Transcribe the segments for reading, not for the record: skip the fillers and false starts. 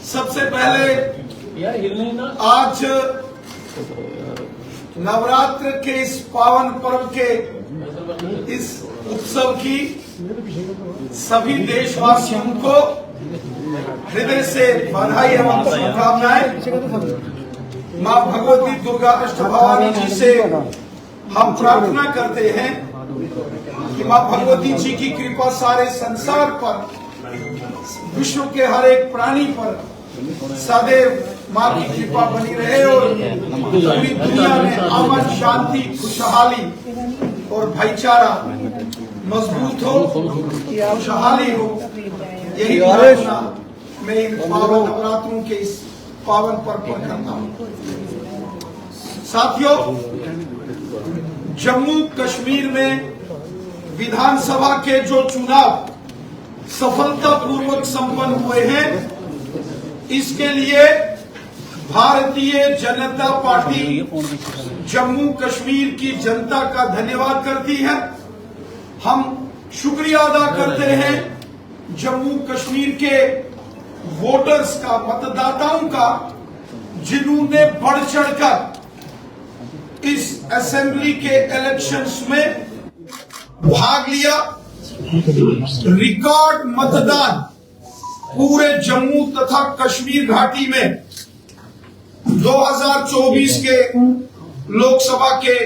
सबसे पहले आज नवरात्र के इस पावन पर्व के इस उत्सव की सभी देशवासियों को हृदय से बधाई एवं शुभकामनाएं। मां भगवती दुर्गा अष्टभवानी जी से हम प्रार्थना करते हैं कि मां भगवती जी की कृपा सारे संसार पर, विश्व के हर एक प्राणी पर सदैव मां की कृपा बनी रहे और पूरी दुनिया में अमन, शांति, खुशहाली और भाईचारा मजबूत हो, खुशहाली हो। यही प्रार्थना मैं इन पावन नवरात्रों के इस पावन पर्व पर करता हूँ। साथियों, जम्मू कश्मीर में विधानसभा के जो चुनाव सफलतापूर्वक संपन्न हुए हैं, इसके लिए भारतीय जनता पार्टी जम्मू कश्मीर की जनता का धन्यवाद करती है। हम शुक्रिया अदा करते हैं जम्मू कश्मीर के वोटर्स का, मतदाताओं का, जिन्होंने बढ़ चढ़कर इस असेंबली के इलेक्शंस में भाग लिया। रिकॉर्ड मतदान पूरे जम्मू तथा कश्मीर घाटी में 2024 के लोकसभा के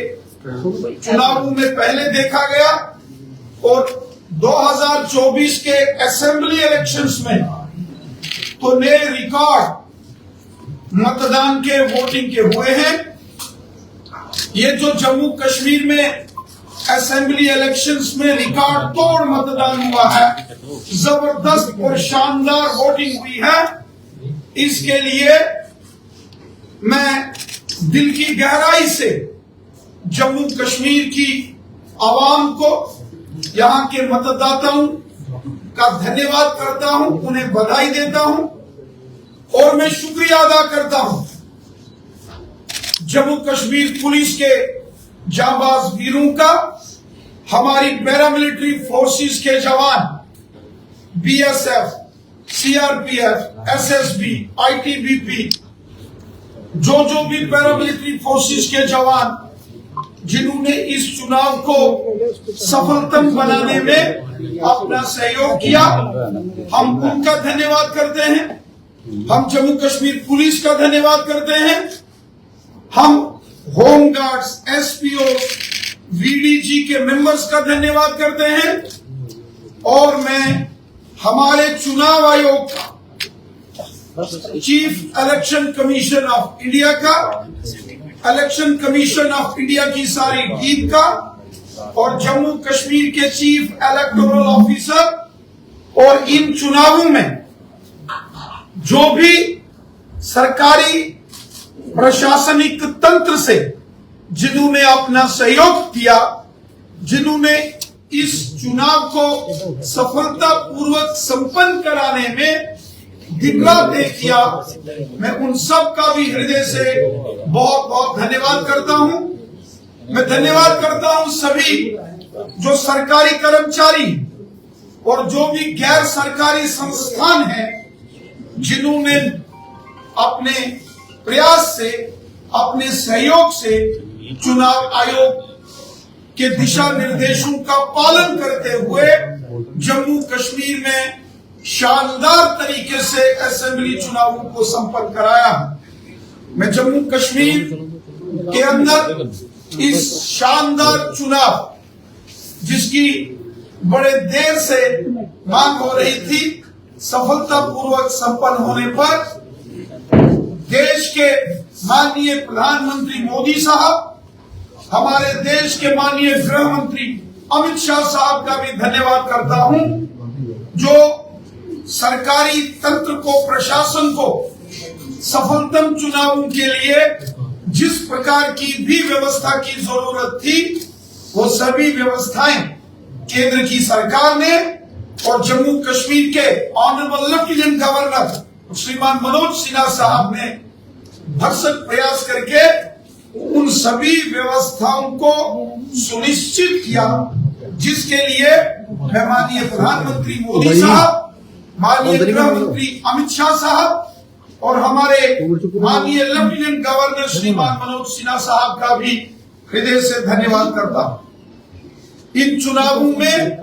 चुनावों में पहले देखा गया और 2024 के असेंबली इलेक्शंस में तो नए रिकॉर्ड मतदान के, वोटिंग के हुए हैं। ये जो जम्मू कश्मीर में असेंबली इलेक्शंस में रिकॉर्ड तोड़ मतदान हुआ है, जबरदस्त और शानदार वोटिंग हुई है, इसके लिए मैं दिल की गहराई से जम्मू कश्मीर की आवाम को, यहाँ के मतदाताओं का धन्यवाद करता हूं, उन्हें बधाई देता हूं और मैं शुक्रिया अदा करता हूं जम्मू कश्मीर पुलिस के जांबाज वीरों का, हमारी पैरामिलिट्री फोर्सेस के जवान, बीएसएफ, सीआरपीएफ, एसएसबी, आईटीबीपी, जो भी पैरामिलिट्री फोर्सेस के जवान जिन्होंने इस चुनाव को सफलतम बनाने में अपना सहयोग किया, हम उनका धन्यवाद करते हैं। हम जम्मू कश्मीर पुलिस का धन्यवाद करते हैं। हम होम गार्ड्स, एसपीओ, वीडीजी के मेंबर्स का धन्यवाद करते हैं और मैं हमारे चुनाव आयोग का, chief election commission of India का, इलेक्शन कमीशन ऑफ इंडिया की सारी टीम का और जम्मू कश्मीर के चीफ इलेक्टोरल ऑफिसर और इन चुनावों में जो भी सरकारी प्रशासनिक तंत्र से जिन्होंने अपना सहयोग दिया, जिन्होंने इस चुनाव को सफलतापूर्वक संपन्न कराने में दिन रात एक किया, मैं उन सब का भी हृदय से बहुत बहुत धन्यवाद करता हूं। मैं धन्यवाद करता हूं सभी जो सरकारी कर्मचारी और जो भी गैर सरकारी संस्थान हैं, जिन्होंने अपने प्रयास से, अपने सहयोग से चुनाव आयोग के दिशा निर्देशों का पालन करते हुए जम्मू कश्मीर में शानदार तरीके से असेंबली चुनावों को संपन्न कराया। मैं जम्मू कश्मीर के अंदर इस शानदार चुनाव, जिसकी बड़े देर से मांग हो रही थी, सफलतापूर्वक संपन्न होने पर देश के माननीय प्रधानमंत्री मोदी साहब, हमारे देश के माननीय गृह मंत्री अमित शाह साहब का भी धन्यवाद करता हूं, जो सरकारी तंत्र को, प्रशासन को सफलतम चुनावों के लिए जिस प्रकार की भी व्यवस्था की जरूरत थी, वो सभी व्यवस्थाएं केंद्र की सरकार ने और जम्मू कश्मीर के ऑनरेबल लेफ्टिनेंट गवर्नर श्रीमान मनोज सिन्हा साहब ने भरसक प्रयास करके उन सभी व्यवस्थाओं को सुनिश्चित किया, जिसके लिए माननीय प्रधानमंत्री मोदी साहब, माननीय गृह मंत्री अमित शाह साहब और हमारे माननीय लेफ्टिनेंट गवर्नर श्रीमान मनोज सिन्हा साहब का भी हृदय से धन्यवाद करता हूं। इन चुनावों में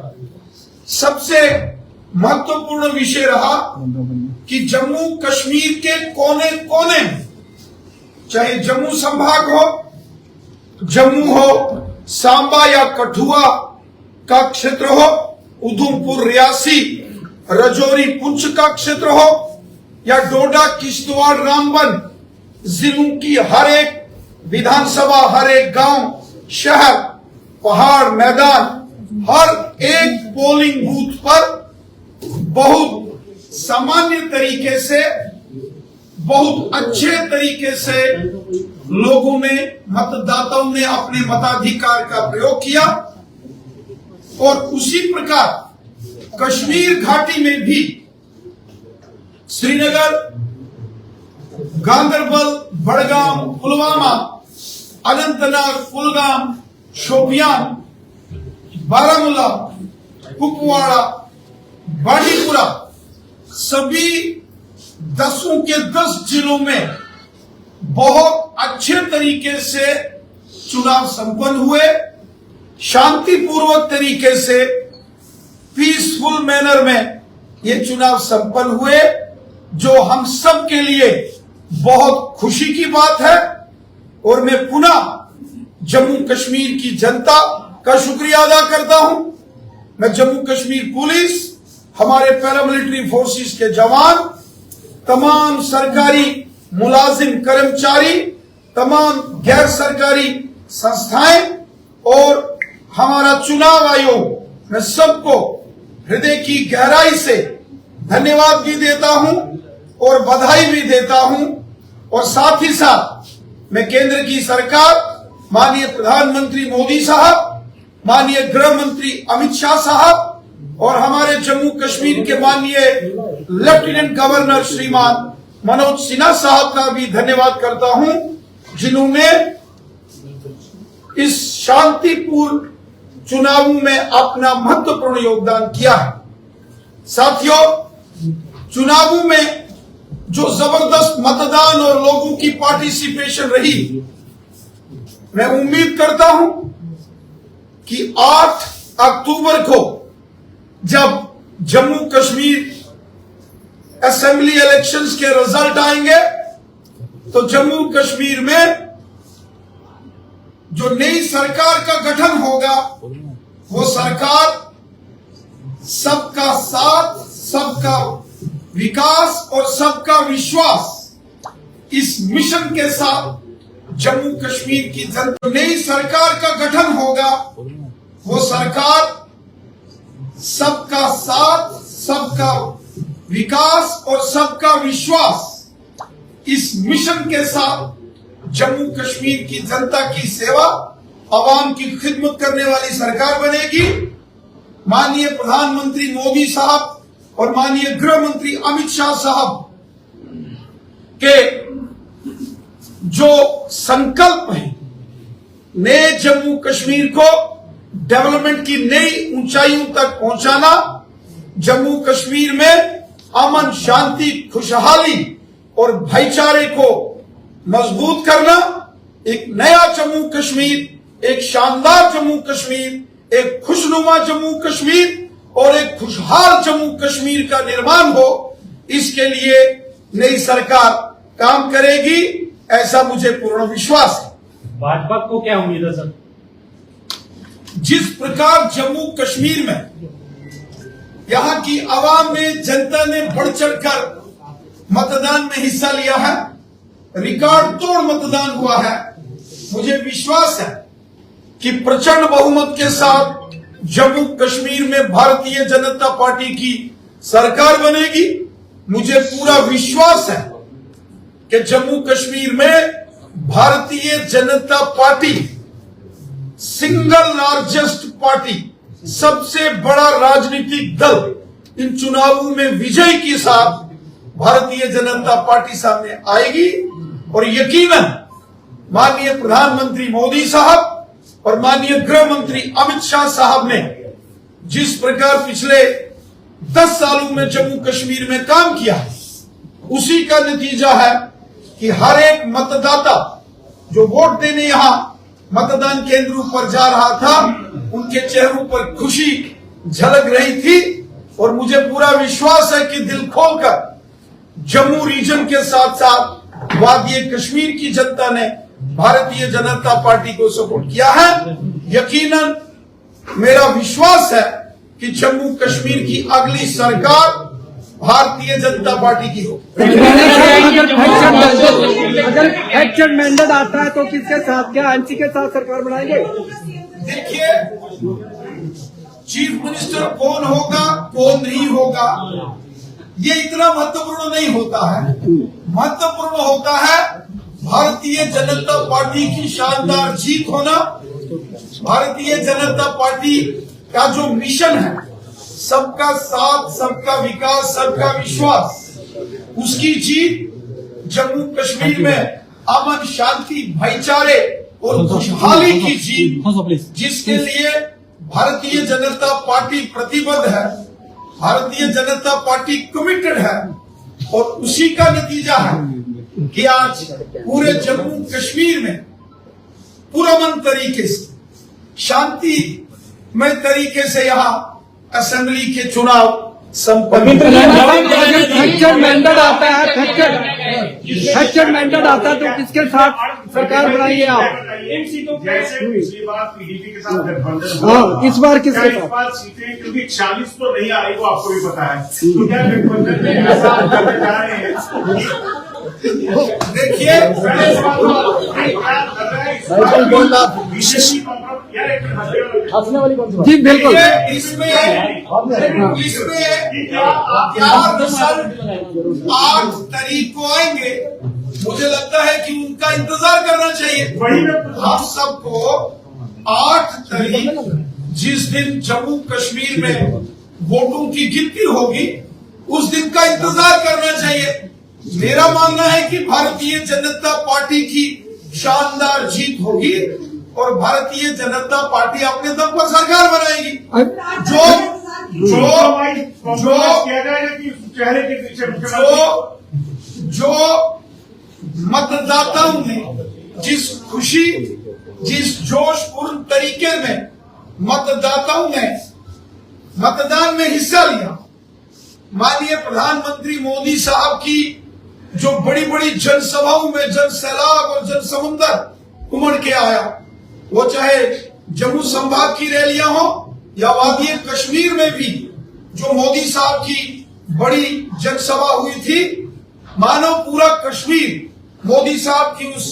सबसे महत्वपूर्ण विषय रहा कि जम्मू कश्मीर के कोने कोने में, चाहे जम्मू संभाग हो, जम्मू हो, सांबा या कठुआ का क्षेत्र हो, उधमपुर, रियासी, राजौरी, पुंछ का क्षेत्र हो, या डोडा, किश्तवाड़, रामबन जिलों की हर एक विधानसभा, हर एक गांव, शहर, पहाड़, मैदान, हर एक पोलिंग बूथ पर बहुत सामान्य तरीके से, बहुत अच्छे तरीके से लोगों ने, मतदाताओं ने अपने मताधिकार का प्रयोग किया। और उसी प्रकार कश्मीर घाटी में भी श्रीनगर, गांदरबल, बड़गाम, पुलवामा, अनंतनाग, कुलगाम, शोपियान, बारामूला, कुपवाड़ा, बांडीपुरा, सभी 10 के 10 जिलों में बहुत अच्छे तरीके से चुनाव संपन्न हुए, शांतिपूर्वक तरीके से, पीसफुल मैनर में ये चुनाव संपन्न हुए, जो हम सब के लिए बहुत खुशी की बात है। और मैं पुनः जम्मू कश्मीर की जनता का शुक्रिया अदा करता हूं। मैं जम्मू कश्मीर पुलिस, हमारे पैरामिलिट्री फोर्सेस के जवान, तमाम सरकारी मुलाजिम कर्मचारी, तमाम गैर सरकारी संस्थाएं और हमारा चुनाव आयोग, मैं सबको हृदय की गहराई से धन्यवाद भी देता हूं और बधाई भी देता हूं। और साथ ही साथ मैं केंद्र की सरकार, माननीय प्रधानमंत्री मोदी साहब, माननीय गृह मंत्री अमित शाह साहब और हमारे जम्मू कश्मीर के माननीय लेफ्टिनेंट गवर्नर श्रीमान मनोज सिन्हा साहब का भी धन्यवाद करता हूं, जिन्होंने इस शांतिपूर्ण चुनावों में अपना महत्वपूर्ण योगदान किया है। साथियों, चुनावों में जो जबरदस्त मतदान और लोगों की पार्टिसिपेशन रही, मैं उम्मीद करता हूं कि 8 अक्टूबर को जब जम्मू कश्मीर असेंबली इलेक्शंस के रिजल्ट आएंगे, तो जम्मू कश्मीर में जो नई सरकार का गठन होगा, वो सरकार सबका साथ, सबका विकास और सबका विश्वास, इस मिशन के साथ जम्मू कश्मीर की जनता, नई सरकार का गठन होगा, वो सरकार सबका साथ, सबका विकास और सबका विश्वास, इस मिशन के साथ जम्मू कश्मीर की जनता की सेवा, आवाम की खिदमत करने वाली सरकार बनेगी। माननीय प्रधानमंत्री मोदी साहब और माननीय गृह मंत्री अमित शाह साहब के जो संकल्प है, नए जम्मू कश्मीर को डेवलपमेंट की नई ऊंचाइयों तक पहुंचाना, जम्मू कश्मीर में अमन, शांति, खुशहाली और भाईचारे को मजबूत करना, एक नया जम्मू कश्मीर, एक शानदार जम्मू कश्मीर, एक खुशनुमा जम्मू कश्मीर और एक खुशहाल जम्मू कश्मीर का निर्माण हो, इसके लिए नई सरकार काम करेगी, ऐसा मुझे पूर्ण विश्वास है। भाजपा को क्या उम्मीद है सर? जिस प्रकार जम्मू कश्मीर में यहां की आवाम ने, जनता ने बढ़ चढ़कर मतदान में हिस्सा लिया है, रिकॉर्ड तोड़ मतदान हुआ है, मुझे विश्वास है कि प्रचंड बहुमत के साथ जम्मू कश्मीर में भारतीय जनता पार्टी की सरकार बनेगी। मुझे पूरा विश्वास है कि जम्मू कश्मीर में Bharatiya Janata party, single largest party, सबसे बड़ा राजनीतिक दल, इन चुनावों में विजय के साथ भारतीय जनता पार्टी सामने आएगी। और यकीनन माननीय प्रधानमंत्री मोदी साहब और माननीय गृह मंत्री अमित शाह साहब ने जिस प्रकार पिछले 10 सालों में जम्मू कश्मीर में काम किया, उसी का नतीजा है कि हर एक मतदाता जो वोट देने यहाँ मतदान केंद्रों पर जा रहा था, उनके चेहरों पर खुशी झलक रही थी। और मुझे पूरा विश्वास है कि दिल खोलकर जम्मू रीजन के साथ साथ वादी कश्मीर की जनता ने भारतीय जनता पार्टी को सपोर्ट किया है। यकीनन मेरा विश्वास है कि जम्मू कश्मीर की अगली सरकार भारतीय जनता पार्टी की हो। अगर एक्शन मैंडेट आता है तो किसके साथ, क्या एनसी के साथ सरकार बनाएंगे? देखिए, चीफ मिनिस्टर कौन होगा कौन नहीं होगा ये इतना महत्वपूर्ण नहीं होता है। महत्वपूर्ण होता है भारतीय जनता पार्टी की शानदार जीत होना। भारतीय जनता पार्टी का जो मिशन है, सबका साथ, सबका विकास, सबका विश्वास, उसकी जीत, जम्मू कश्मीर में अमन, शांति, भाईचारे और खुशहाली की जीत, जिसके लिए भारतीय जनता पार्टी प्रतिबद्ध है, भारतीय जनता पार्टी कमिटेड है। और उसी का नतीजा है कि आज पूरे जम्मू कश्मीर में पुरअमन तरीके से, शांतिमय तरीके से यहाँ असेंबली के चुनाव संपन्न। एक्शन मैंडेट आता है, एक्शन मैंडेट आता है तो किसके साथ सरकार बनाइए आप? इन सीटों जैसे पिछली बार पीडीपी के साथ गठबंधन, हाँ, इस बार किसके साथ? इस बार सीटें क्योंकि 40 तो नहीं आ रही, वो आपको भी पता है, तो क्या गठबंधन में ऐसा करने जा रहे हैं? देखिए, जी बिल्कुल, इसमें 8 तारीख को आएंगे। मुझे लगता है कि उनका इंतजार करना चाहिए। हम सबको 8 तारीख, जिस दिन जम्मू कश्मीर में वोटों की गिनती होगी, उस दिन का इंतजार करना चाहिए। मेरा मानना है कि भारतीय जनता पार्टी की शानदार जीत होगी और भारतीय जनता पार्टी अपने दम पर सरकार बनाएगी। जो मतदाताओं ने जिस खुशी, जिस जोशपूर्ण तरीके में मतदाताओं ने मतदान में हिस्सा लिया, माननीय प्रधानमंत्री मोदी साहब की जो बड़ी बड़ी जनसभाओं में जन सैलाब और जन समुंदर उमड़ के आया, वो चाहे जम्मू संभाग की रैलियां हो या वादी कश्मीर में भी जो मोदी साहब की बड़ी जनसभा हुई थी, मानो पूरा कश्मीर मोदी साहब की उस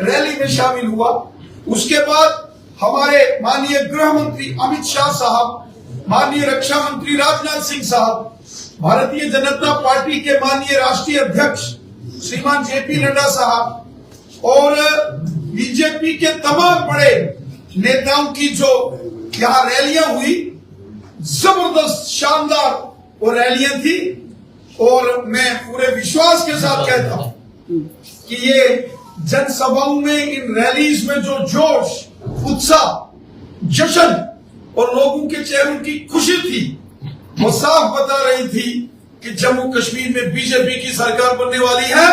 रैली में शामिल हुआ। उसके बाद हमारे माननीय गृह मंत्री अमित शाह साहब, माननीय रक्षा मंत्री राजनाथ सिंह साहब, भारतीय जनता पार्टी के माननीय राष्ट्रीय अध्यक्ष श्रीमान जेपी नड्डा साहब और बीजेपी के तमाम बड़े नेताओं की जो यहाँ रैलियां हुई, जबरदस्त शानदार वो रैलियां थी। और मैं पूरे विश्वास के साथ कहता हूं कि ये जनसभाओं में, इन रैलीज में जो जोश, उत्साह, जश्न और लोगों के चेहरों की खुशी थी, वो साफ बता रही थी कि जम्मू कश्मीर में बीजेपी की सरकार बनने वाली है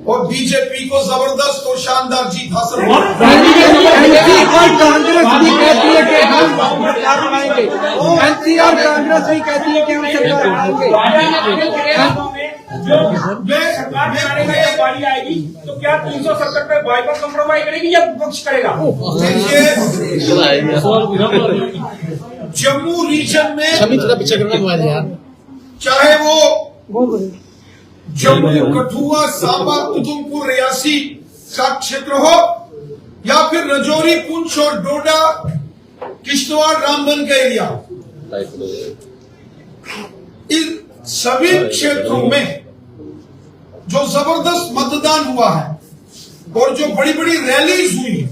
और बीजेपी को जबरदस्त और शानदार जीत हासिल होगी। एनसी और कांग्रेस भी कहती है कि हम सरकार बनाएंगे, एनसी और कांग्रेस भी कहती है कि हम सरकार बनाएंगे। बारी आएगी तो क्या 370 पे भाजपा कंप्रोमाइज करेगी या विपक्ष करेगा? जम्मू रीजन में चाहे वो जम्मू, कठुआ, सांबा, उधमपुर, रियासी का क्षेत्र हो या फिर रजौरी, पुंछ और डोडा, किश्तवाड़, रामबन का एरिया, इन सभी क्षेत्रों में जो जबरदस्त मतदान हुआ है और जो बड़ी बड़ी रैलीज हुई,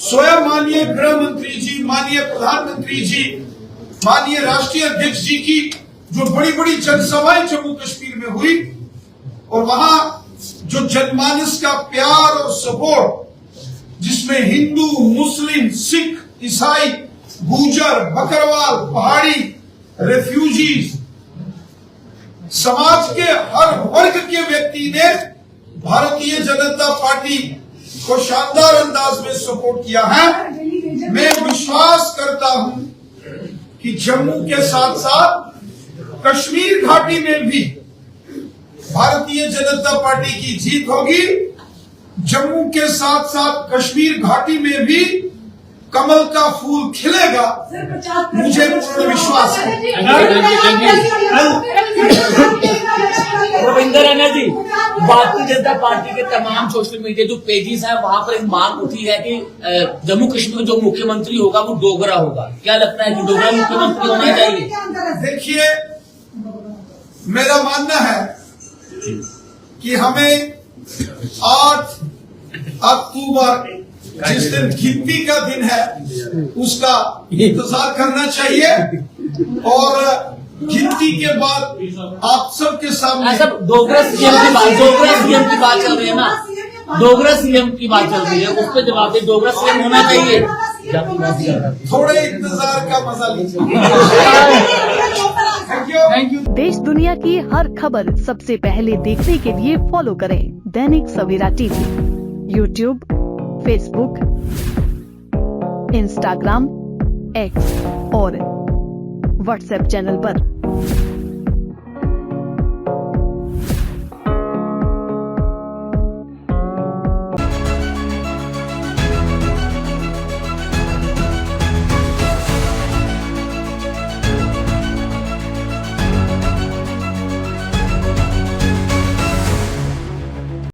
स्वयं माननीय गृह मंत्री जी, माननीय प्रधानमंत्री जी, माननीय राष्ट्रीय अध्यक्ष जी की जो बड़ी बड़ी जनसभाएं जम्मू कश्मीर में हुई और वहां जो जनमानस का प्यार और सपोर्ट, जिसमें हिंदू, मुस्लिम, सिख, ईसाई, गुर्जर, बकरवाल, पहाड़ी, रेफ्यूजीज, समाज के हर वर्ग के व्यक्ति ने भारतीय जनता पार्टी को शानदार अंदाज में सपोर्ट किया है। मैं विश्वास करता हूं कि जम्मू के साथ साथ कश्मीर घाटी में भी भारतीय जनता पार्टी की जीत होगी। जम्मू के साथ साथ कश्मीर घाटी में भी कमल का फूल खिलेगा, मुझे पूर्ण विश्वास है। रविंद्र रैना जी, भारतीय जनता पार्टी के तमाम सोशल मीडिया जो पेजेस हैं वहां पर एक मांग उठी है कि जम्मू कश्मीर में जो मुख्यमंत्री होगा वो डोगरा होगा। क्या लगता है कि डोगरा मुख्यमंत्री होना चाहिए? देखिए, मेरा मानना है कि हमें 8 अक्टूबर जिस दिन गिनती का दिन है उसका इंतजार करना चाहिए और गिनती के बाद आप सबके सामने ऐसा डोगरा सीएम की बात चल रही है ना, डोगरा सीएम की बात चल रही है, उस पर जवाब दे। डोगरा सीएम होना चाहिए। थोड़े इंतजार का मजा लीजिए। Thank you. देश दुनिया की हर खबर सबसे पहले देखने के लिए फॉलो करें Dainik Savera TV, YouTube, Facebook, Instagram, X और व्हाट्सएप चैनल पर।